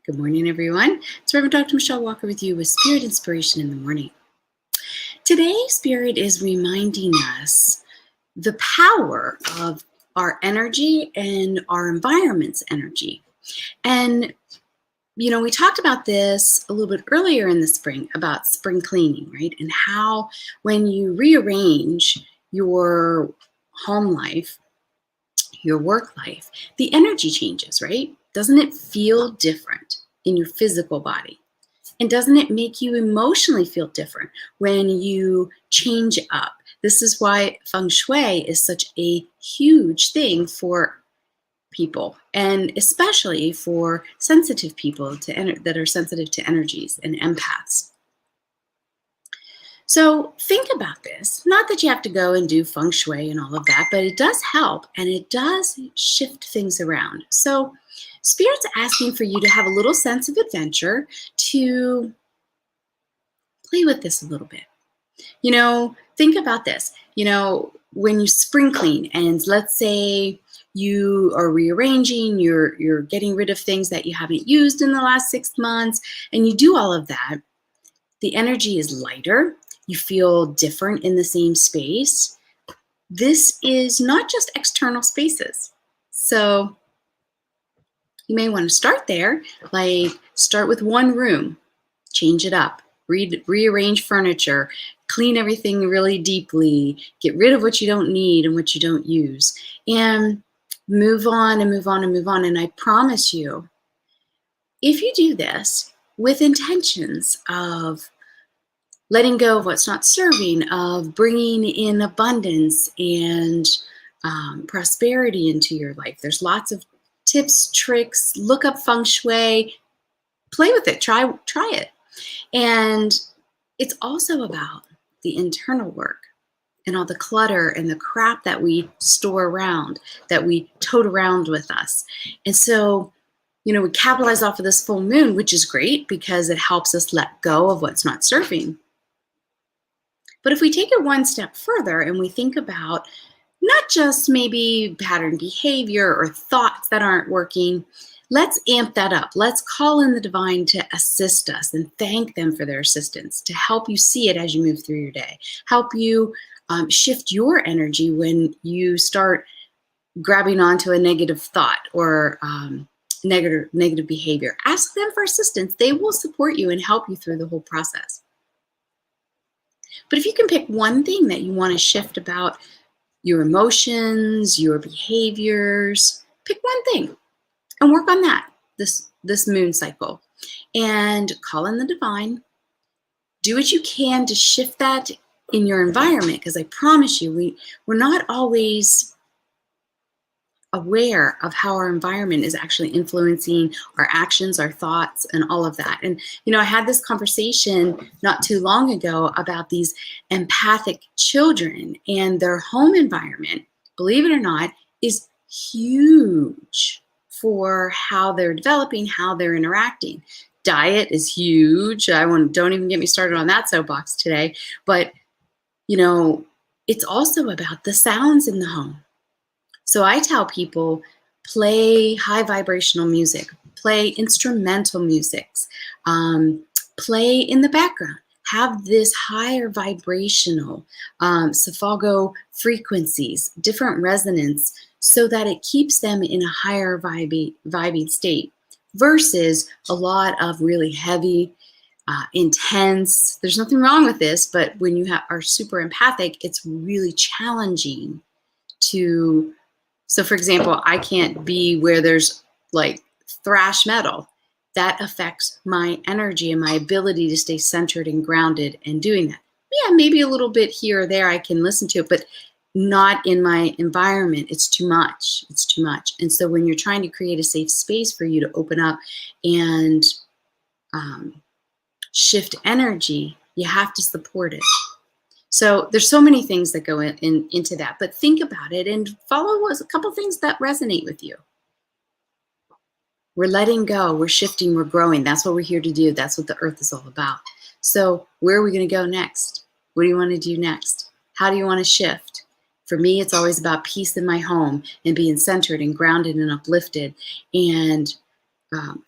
Good morning, everyone. It's Reverend Dr. Michelle Walker with you with Spirit Inspiration in the Morning. Today, Spirit is reminding us the power of our energy and our environment's energy. And, we talked about this a little bit earlier in the spring about spring cleaning, right? And how when you rearrange your home life, your work life, the energy changes, right? Doesn't it feel different in your physical body? And doesn't it make you emotionally feel different when you change up? This is why feng shui is such a huge thing for people, and especially for sensitive people that are sensitive to energies and empaths. So think about this. Not that you have to go and do feng shui and all of that, but it does help and it does shift things around. So Spirit's asking for you to have a little sense of adventure, to play with this a little bit. Think about this. When you spring clean and let's say you are rearranging, you're getting rid of things that you haven't used in the last 6 months, and you do all of that, the energy is lighter. You feel different in the same space. This is not just external spaces. So you may want to start there, like start with one room, change it up, rearrange furniture, clean everything really deeply, get rid of what you don't need and what you don't use, and move on and move on and move on. And I promise you, if you do this with intentions of letting go of what's not serving, of bringing in abundance and prosperity into your life, there's lots of tips, tricks. Look up feng shui, play with it, try it. And it's also about the internal work and all the clutter and the crap that we store around, that we tote around with us. And so, we capitalize off of this full moon, which is great because it helps us let go of what's not serving. But if we take it one step further and we think about not just maybe pattern behavior or thoughts that aren't working, let's amp that up. Let's call in the divine to assist us and thank them for their assistance, to help you see it as you move through your day, help you shift your energy when you start grabbing onto a negative thought or negative behavior. Ask them for assistance. They will support you and help you through the whole process. But if you can pick one thing that you want to shift about your emotions, your behaviors, pick one thing and work on that this moon cycle, and call in the divine. Do what you can to shift that in your environment, because I promise you, we're not always aware of how our environment is actually influencing our actions, our thoughts, and all of that. And, I had this conversation not too long ago about these empathic children, and their home environment, believe it or not, is huge for how they're developing, how they're interacting. Diet is huge. Don't even get me started on that soapbox today. But, it's also about the sounds in the home. So I tell people, play high vibrational music, play instrumental musics, play in the background. Have this higher vibrational Sephago frequencies, different resonance, so that it keeps them in a higher vibing state, versus a lot of really heavy, intense. There's nothing wrong with this, but when you are super empathic, it's really challenging to. So for example, I can't be where there's like thrash metal. That affects my energy and my ability to stay centered and grounded and doing that. Yeah, maybe a little bit here or there I can listen to it, but not in my environment. It's too much. It's too much. And so when you're trying to create a safe space for you to open up and shift energy, you have to support it. So there's so many things that go into that, but think about it and follow a couple things that resonate with you. We're letting go, we're shifting, we're growing. That's what we're here to do. That's what the earth is all about. So where are we going to go next? What do you want to do next? How do you want to shift? For me, it's always about peace in my home and being centered and grounded and uplifted, and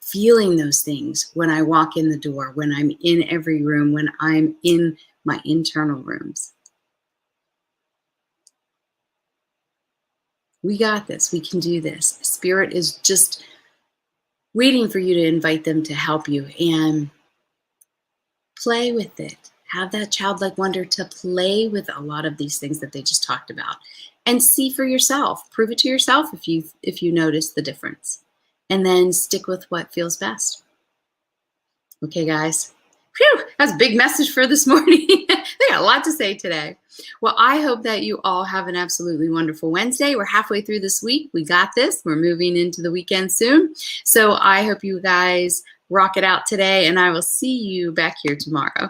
feeling those things when I walk in the door, when I'm in every room, when I'm in my internal rooms. We got this. We can do this. Spirit is just waiting for you to invite them to help you, and play with it. Have that childlike wonder to play with a lot of these things that they just talked about, and see for yourself. Prove it to yourself if you notice the difference, and then stick with what feels best. Okay, guys. Phew, that's a big message for this morning. They got a lot to say today. Well, I hope that you all have an absolutely wonderful Wednesday. We're halfway through this week. We got this. We're moving into the weekend soon. So I hope you guys rock it out today, and I will see you back here tomorrow.